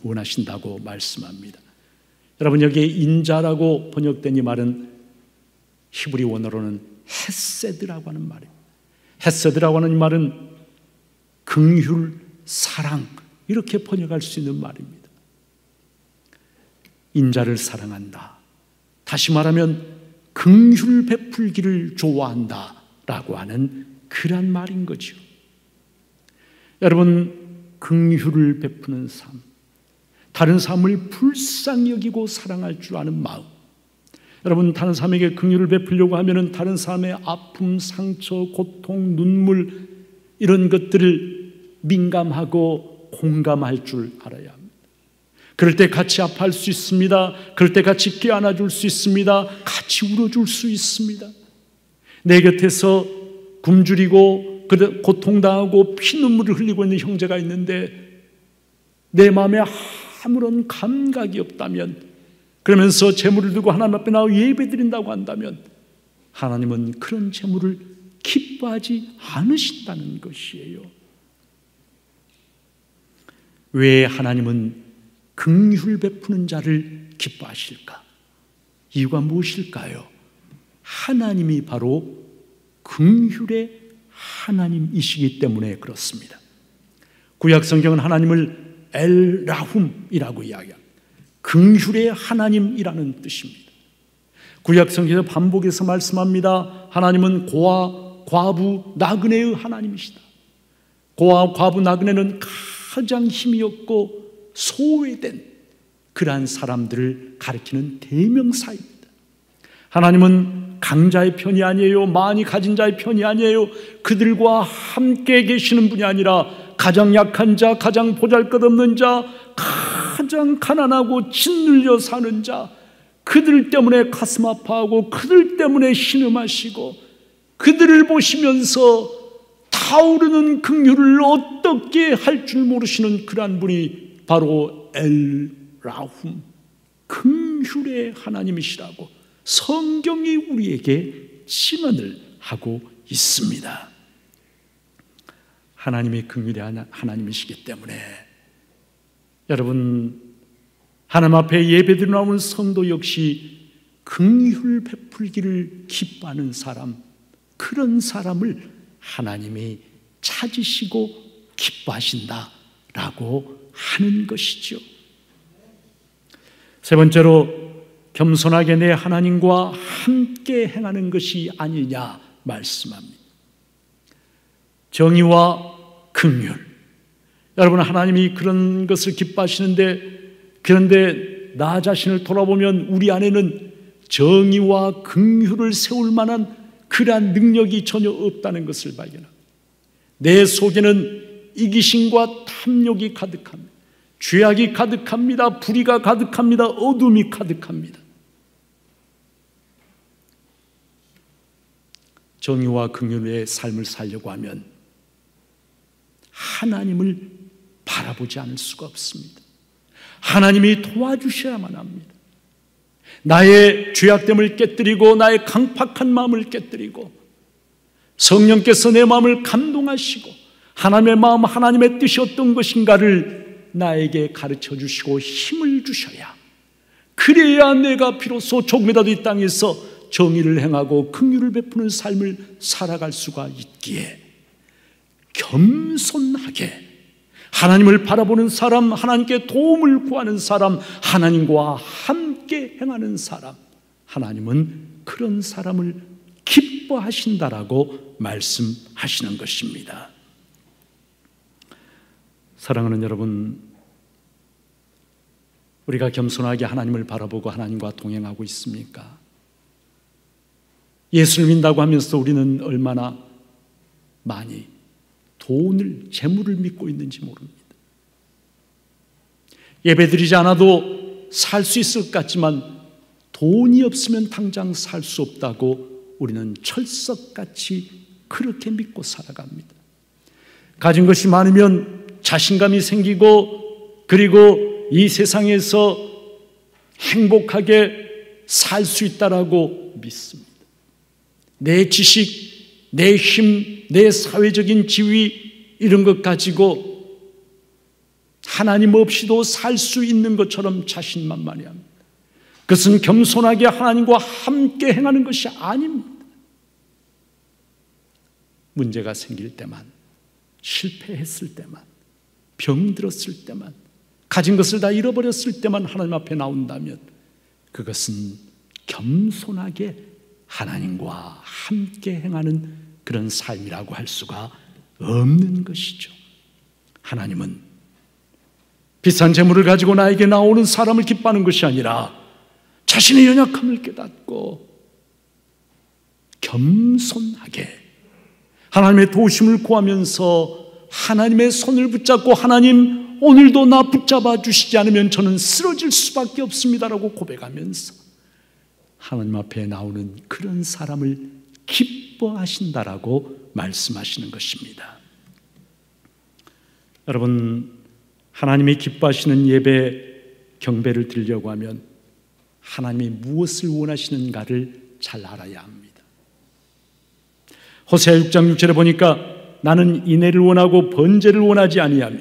원하신다고 말씀합니다. 여러분, 여기에 인자라고 번역된 이 말은 히브리 원어로는 헤세드라고 하는 말입니다. 헤세드라고 하는 이 말은 긍휼, 사랑, 이렇게 번역할 수 있는 말입니다. 인자를 사랑한다, 다시 말하면 긍휼 베풀기를 좋아한다 라고 하는 그런 말인 거죠. 여러분, 긍휼을 베푸는 삶, 다른 사람을 불쌍히 여기고 사랑할 줄 아는 마음, 여러분, 다른 사람에게 긍휼을 베풀려고 하면 다른 사람의 아픔, 상처, 고통, 눈물, 이런 것들을 민감하고 공감할 줄 알아야 합니다. 그럴 때 같이 아파할 수 있습니다. 그럴 때 같이 껴안아줄 수 있습니다. 같이 울어줄 수 있습니다. 내 곁에서 굶주리고 고통당하고 피눈물을 흘리고 있는 형제가 있는데 내 마음에 아무런 감각이 없다면, 그러면서 제물을 들고 하나님 앞에 나와 예배드린다고 한다면 하나님은 그런 제물을 기뻐하지 않으신다는 것이에요. 왜 하나님은 긍휼 베푸는 자를 기뻐하실까? 이유가 무엇일까요? 하나님이 바로 긍휼의 하나님이시기 때문에 그렇습니다. 구약 성경은 하나님을 엘라훔이라고 이야기합니다. 긍휼의 하나님이라는 뜻입니다. 구약 성경에서 반복해서 말씀합니다. 하나님은 고아, 과부, 나그네의 하나님이시다. 고아, 과부, 나그네는 가장 힘이 없고 소외된 그러한 사람들을 가리키는 대명사입니다. 하나님은 강자의 편이 아니에요. 많이 가진 자의 편이 아니에요. 그들과 함께 계시는 분이 아니라 가장 약한 자, 가장 보잘것없는 자, 가장 가난하고 짓눌려 사는 자, 그들 때문에 가슴 아파하고 그들 때문에 신음하시고 그들을 보시면서 타오르는 긍휼을 어떻게 할 줄 모르시는 그러한 분이 바로 엘라훔, 긍휼의 하나님이시라고 성경이 우리에게 증언을 하고 있습니다. 하나님이 긍휼의 하나님이시기 때문에 여러분, 하나님 앞에 예배드려 나오는 성도 역시 긍휼 베풀기를 기뻐하는 사람, 그런 사람을 하나님이 찾으시고 기뻐하신다라고 하는 것이죠. 세 번째로, 겸손하게 내 하나님과 함께 행하는 것이 아니냐 말씀합니다. 정의와 긍휼, 여러분, 하나님이 그런 것을 기뻐하시는데, 그런데 나 자신을 돌아보면 우리 안에는 정의와 긍휼을 세울 만한 그러한 능력이 전혀 없다는 것을 발견합니다. 내 속에는 이기심과 탐욕이 가득합니다. 죄악이 가득합니다. 불의가 가득합니다. 어둠이 가득합니다. 정의와 긍휼의 삶을 살려고 하면 하나님을 바라보지 않을 수가 없습니다. 하나님이 도와주셔야만 합니다. 나의 죄악됨을 깨뜨리고 나의 강팍한 마음을 깨뜨리고 성령께서 내 마음을 감동하시고 하나님의 마음, 하나님의 뜻이 어떤 것인가를 나에게 가르쳐 주시고 힘을 주셔야, 그래야 내가 비로소 조금이라도 이 땅에서 정의를 행하고 긍휼을 베푸는 삶을 살아갈 수가 있기에 겸손하게 하나님을 바라보는 사람, 하나님께 도움을 구하는 사람, 하나님과 함께 행하는 사람, 하나님은 그런 사람을 기뻐하신다라고 말씀하시는 것입니다. 사랑하는 여러분, 우리가 겸손하게 하나님을 바라보고 하나님과 동행하고 있습니까? 예수를 믿는다고 하면서 우리는 얼마나 많이 돈을, 재물을 믿고 있는지 모릅니다. 예배드리지 않아도 살 수 있을 것 같지만 돈이 없으면 당장 살 수 없다고 우리는 철석같이 그렇게 믿고 살아갑니다. 가진 것이 많으면 자신감이 생기고, 그리고 이 세상에서 행복하게 살 수 있다라고 믿습니다. 내 지식, 내 힘, 내 사회적인 지위, 이런 것 가지고 하나님 없이도 살 수 있는 것처럼 자신만만해합니다. 그것은 겸손하게 하나님과 함께 행하는 것이 아닙니다. 문제가 생길 때만, 실패했을 때만, 병들었을 때만, 가진 것을 다 잃어버렸을 때만 하나님 앞에 나온다면 그것은 겸손하게 하나님과 함께 행하는 그런 삶이라고 할 수가 없는 것이죠. 하나님은 비싼 재물을 가지고 나에게 나오는 사람을 기뻐하는 것이 아니라 자신의 연약함을 깨닫고 겸손하게 하나님의 도우심을 구하면서 하나님의 손을 붙잡고, 하나님 오늘도 나 붙잡아 주시지 않으면 저는 쓰러질 수밖에 없습니다라고 고백하면서 하나님 앞에 나오는 그런 사람을 기뻐하신다라고 말씀하시는 것입니다. 여러분, 하나님이 기뻐하시는 예배, 경배를 드리려고 하면 하나님이 무엇을 원하시는가를 잘 알아야 합니다. 호세아 6장 6절에 보니까 나는 인애를 원하고 번제를 원하지 아니하며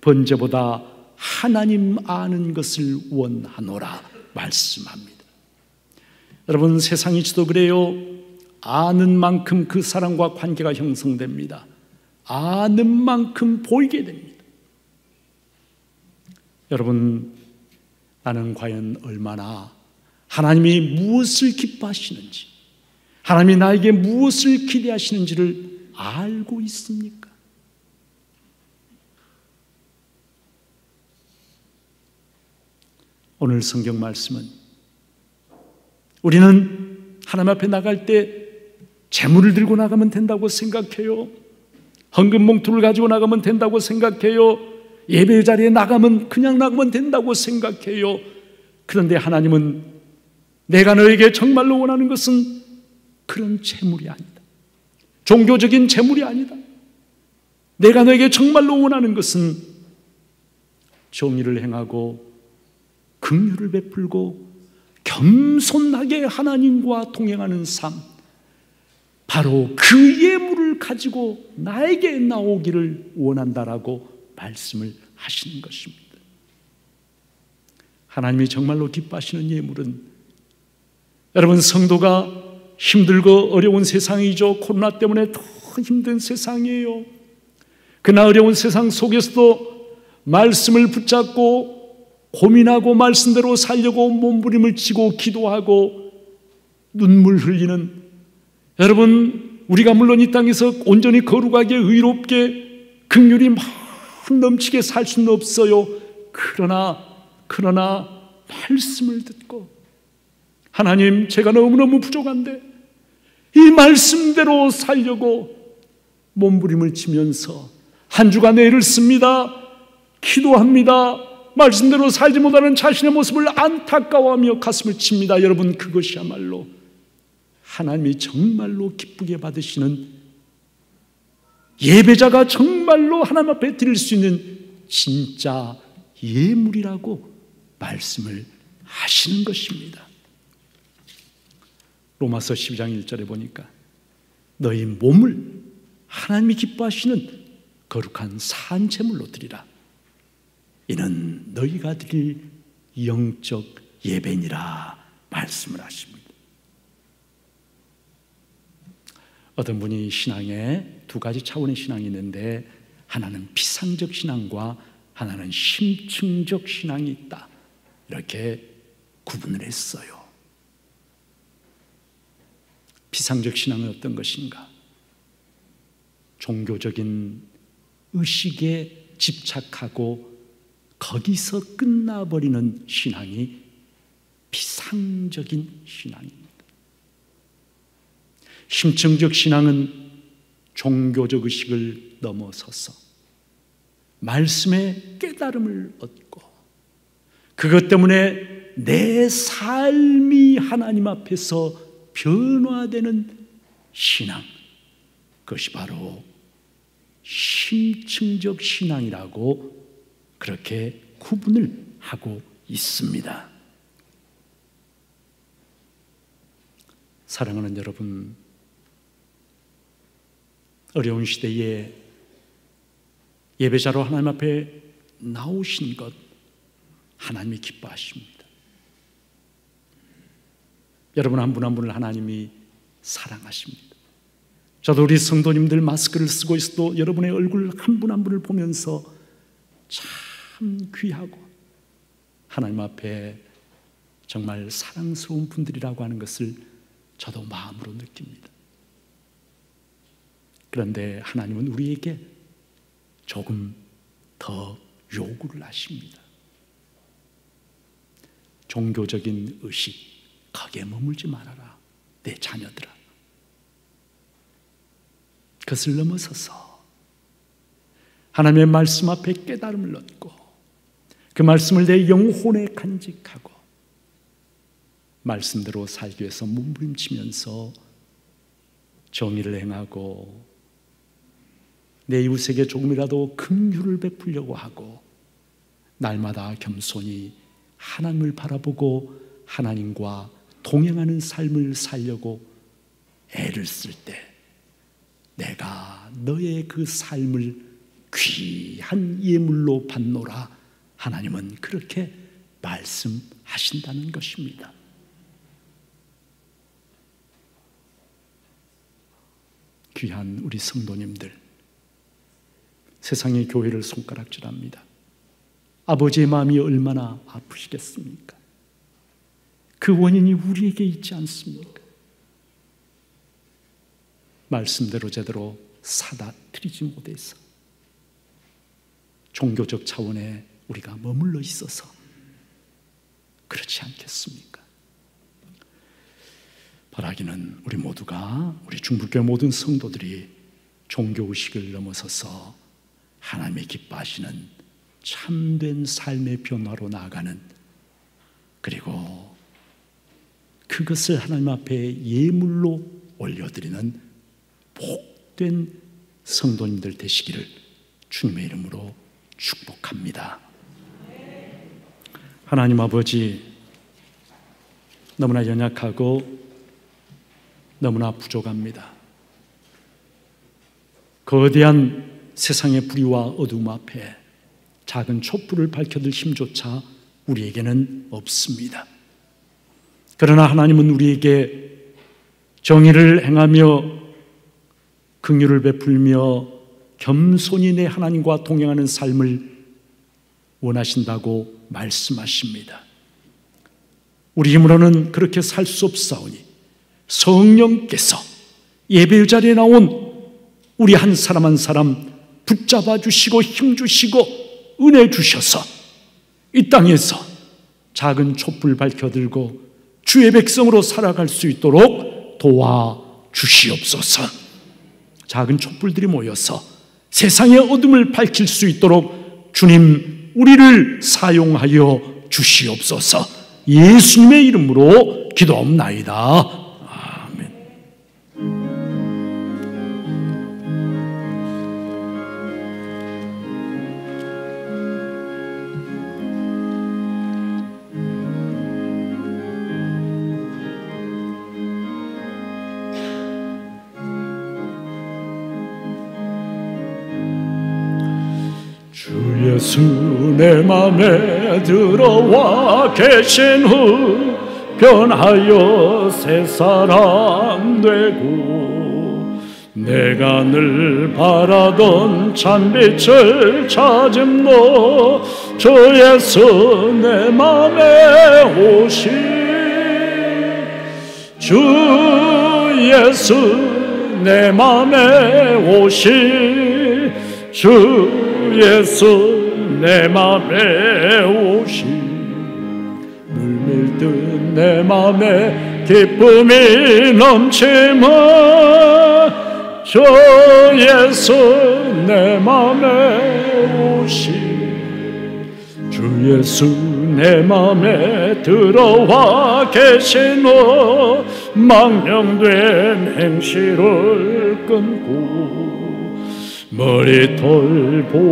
번제보다 하나님 아는 것을 원하노라 말씀합니다. 여러분, 세상이지도 그래요. 아는 만큼 그 사랑과 관계가 형성됩니다. 아는 만큼 보이게 됩니다. 여러분, 나는 과연 얼마나 하나님이 무엇을 기뻐하시는지, 하나님이 나에게 무엇을 기대하시는지를 알고 있습니까? 오늘 성경 말씀은 우리는 하나님 앞에 나갈 때 재물을 들고 나가면 된다고 생각해요. 헌금 봉투를 가지고 나가면 된다고 생각해요. 예배 자리에 나가면 그냥 나가면 된다고 생각해요. 그런데 하나님은 내가 너에게 정말로 원하는 것은 그런 재물이 아니다. 종교적인 재물이 아니다. 내가 너에게 정말로 원하는 것은 정의를 행하고 긍휼을 베풀고 겸손하게 하나님과 동행하는 삶, 바로 그 예물을 가지고 나에게 나오기를 원한다라고 말씀을 하시는 것입니다. 하나님이 정말로 기뻐하시는 예물은, 여러분, 성도가 힘들고 어려운 세상이죠. 코로나 때문에 더 힘든 세상이에요. 그러나 어려운 세상 속에서도 말씀을 붙잡고 고민하고 말씀대로 살려고 몸부림을 치고 기도하고 눈물 흘리는, 여러분, 우리가 물론 이 땅에서 온전히 거룩하게 의롭게 긍휼이 막 넘치게 살 수는 없어요. 그러나 말씀을 듣고, 하나님, 제가 너무너무 부족한데 이 말씀대로 살려고 몸부림을 치면서 한 주간 애를 씁니다. 기도합니다. 말씀대로 살지 못하는 자신의 모습을 안타까워하며 가슴을 칩니다. 여러분, 그것이야말로 하나님이 정말로 기쁘게 받으시는, 예배자가 정말로 하나님 앞에 드릴 수 있는 진짜 예물이라고 말씀을 하시는 것입니다. 로마서 12장 1절에 보니까 너희 몸을 하나님이 기뻐하시는 거룩한 산제물로 드리라. 이는 너희가 드릴 영적 예배니라 말씀을 하십니다. 어떤 분이 신앙에 두 가지 차원의 신앙이 있는데, 하나는 피상적 신앙과 하나는 심층적 신앙이 있다, 이렇게 구분을 했어요. 피상적 신앙은 어떤 것인가? 종교적인 의식에 집착하고 거기서 끝나버리는 신앙이 피상적인 신앙입니다. 심층적 신앙은 종교적 의식을 넘어서서 말씀의 깨달음을 얻고 그것 때문에 내 삶이 하나님 앞에서 변화되는 신앙, 그것이 바로 심층적 신앙이라고 그렇게 구분을 하고 있습니다. 사랑하는 여러분, 어려운 시대에 예배자로 하나님 앞에 나오신 것, 하나님이 기뻐하십니다. 여러분 한 분 한 분을 하나님이 사랑하십니다. 저도 우리 성도님들 마스크를 쓰고 있어도 여러분의 얼굴 한 분 한 분을 보면서 참 귀하고 하나님 앞에 정말 사랑스러운 분들이라고 하는 것을 저도 마음으로 느낍니다. 그런데 하나님은 우리에게 조금 더 요구를 하십니다. 종교적인 의식, 거기에 머물지 말아라, 내 자녀들아. 그것을 넘어서서 하나님의 말씀 앞에 깨달음을 얻고 그 말씀을 내 영혼에 간직하고 말씀대로 살기 위해서 몸부림치면서 정의를 행하고 내 이웃에게 조금이라도 긍휼을 베풀려고 하고 날마다 겸손히 하나님을 바라보고 하나님과 동행하는 삶을 살려고 애를 쓸 때 내가 너의 그 삶을 귀한 예물로 받노라, 하나님은 그렇게 말씀하신다는 것입니다. 귀한 우리 성도님들, 세상의 교회를 손가락질합니다. 아버지의 마음이 얼마나 아프시겠습니까? 그 원인이 우리에게 있지 않습니까? 말씀대로 제대로 사다드리지 못해서 종교적 차원에 우리가 머물러 있어서 그렇지 않겠습니까? 바라기는 우리 모두가, 우리 중부교회 모든 성도들이 종교의식을 넘어서서 하나님의 기뻐하시는 참된 삶의 변화로 나아가는, 그리고 그것을 하나님 앞에 예물로 올려드리는 복된 성도님들 되시기를 주님의 이름으로 축복합니다. 하나님 아버지, 너무나 연약하고 너무나 부족합니다. 거대한 세상의 불의와 어두움 앞에 작은 촛불을 밝혀들 힘조차 우리에게는 없습니다. 그러나 하나님은 우리에게 정의를 행하며 긍휼을 베풀며 겸손히 내 하나님과 동행하는 삶을 원하신다고 말씀하십니다. 우리 힘으로는 그렇게 살 수 없사오니 성령께서 예배 자리에 나온 우리 한 사람 한 사람 붙잡아 주시고 힘 주시고 은혜 주셔서 이 땅에서 작은 촛불 밝혀들고 주의 백성으로 살아갈 수 있도록 도와주시옵소서. 작은 촛불들이 모여서 세상의 어둠을 밝힐 수 있도록 주님 우리를 사용하여 주시옵소서. 예수님의 이름으로 기도옵나이다. 예수 내 맘에 들어와 계신 후 변하여 새 사람 되고 내가 늘 바라던 참빛을 찾은 너 저 예수 내 맘에 오신 주 예수 내 맘에 오신 주 예수 내 맘에 오시 물밀듯 내 맘에 기쁨이 넘치며 저 예수 내 맘에 오시 주 예수 내 맘에 들어와 계시노 망령된 행실을 끊고 머리털보다도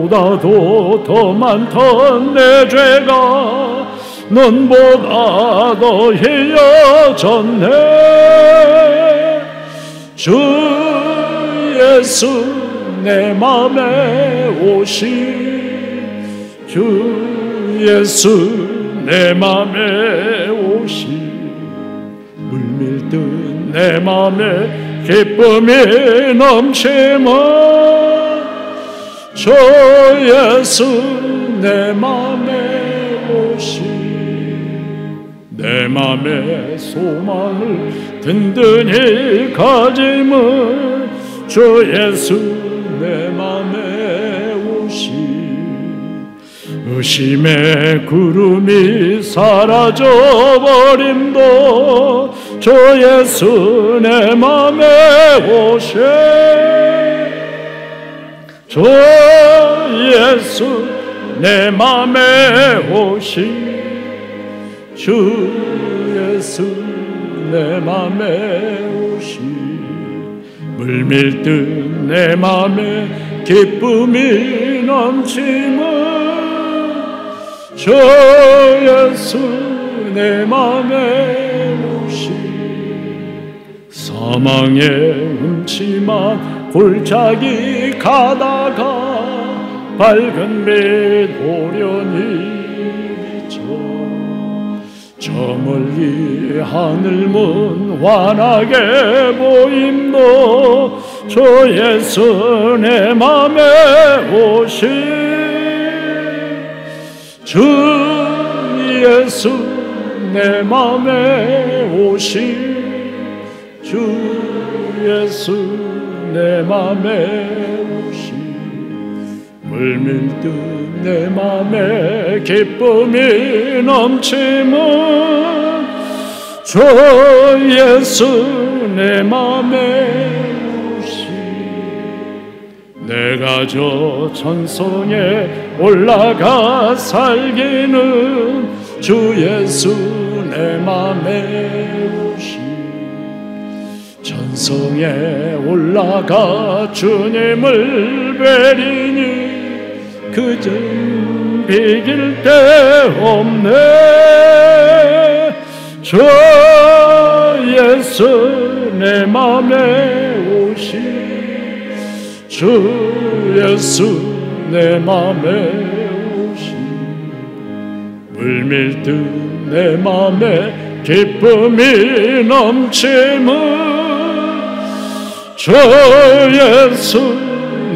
더 많던 내 죄가 넌보다 더 헤어졌네 주 예수 내 맘에 오시 주 예수 내 맘에 오시 물밀듯 내 맘에 기쁨이 넘치며 저 예수 내 맘에 오시 내 맘의 소망을 든든히 가짐은 저 예수 내 맘에 오시 의심의 구름이 사라져버림도 저 예수 내 맘에 오시 저 예수 내 맘에 오시 주 예수 내 맘에 오시 물밀듯 내 맘에 기쁨이 넘치면 저 예수 내 맘에 오시 사망의 음침한 골짜기 가다가 밝은 빛 오련히 비쳐 저 멀리 하늘문 환하게 보임도 주 예수 내 맘에 오신 주 예수 내 맘에 오신 주 예수 내 맘에 오신 물밀듯 내 맘에 기쁨이 넘치면 주 예수 내 맘에 오신 내가 저 천성에 올라가 살기는 주 예수 내 맘에 오신 천성에 올라가 주님을 뵈리니 그전 비길 데 없네 주 예수 내 맘에 오신 주 예수 내 맘에 오신 물밀듯 내 맘에 기쁨이 넘치면 주 예수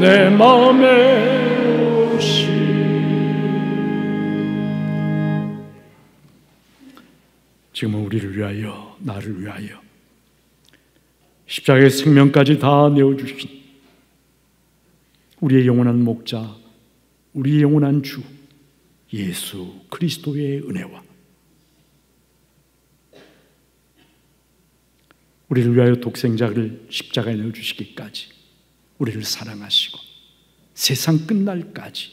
내 맘에 오신 지금은 우리를 위하여 나를 위하여 십자가의 생명까지 다 내어주신 우리의 영원한 목자 우리의 영원한 주 예수 그리스도의 은혜와 우리를 위하여 독생자를 십자가에 내어주시기까지 우리를 사랑하시고 세상 끝날까지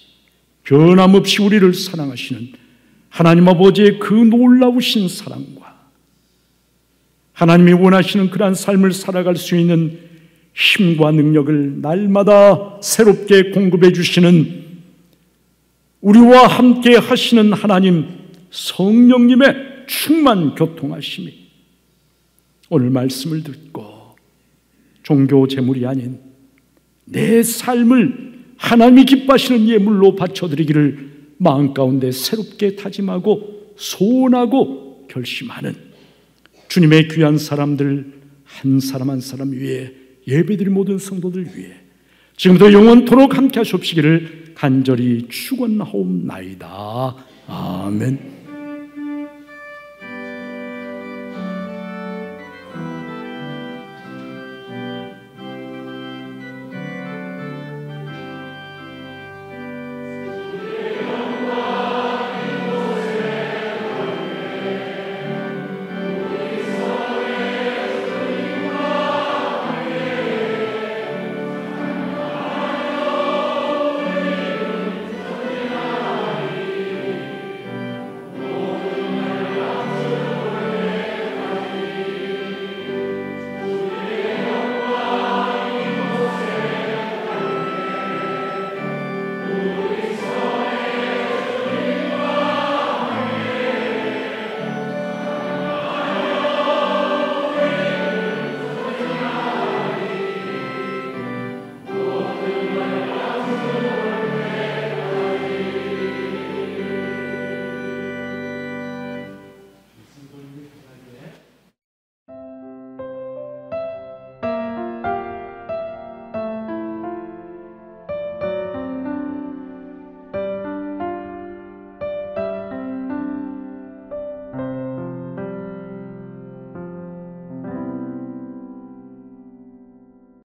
변함없이 우리를 사랑하시는 하나님 아버지의 그 놀라우신 사랑과 하나님이 원하시는 그러한 삶을 살아갈 수 있는 힘과 능력을 날마다 새롭게 공급해 주시는 우리와 함께 하시는 하나님 성령님의 충만 교통하심이 오늘 말씀을 듣고 종교 제물이 아닌 내 삶을 하나님이 기뻐하시는 예물로 바쳐드리기를 마음 가운데 새롭게 다짐하고 소원하고 결심하는 주님의 귀한 사람들 한 사람 한 사람 위에 예배드린 모든 성도들 위해 지금부터 영원토록 함께 하시옵시기를 간절히 축원하옵나이다. 아멘.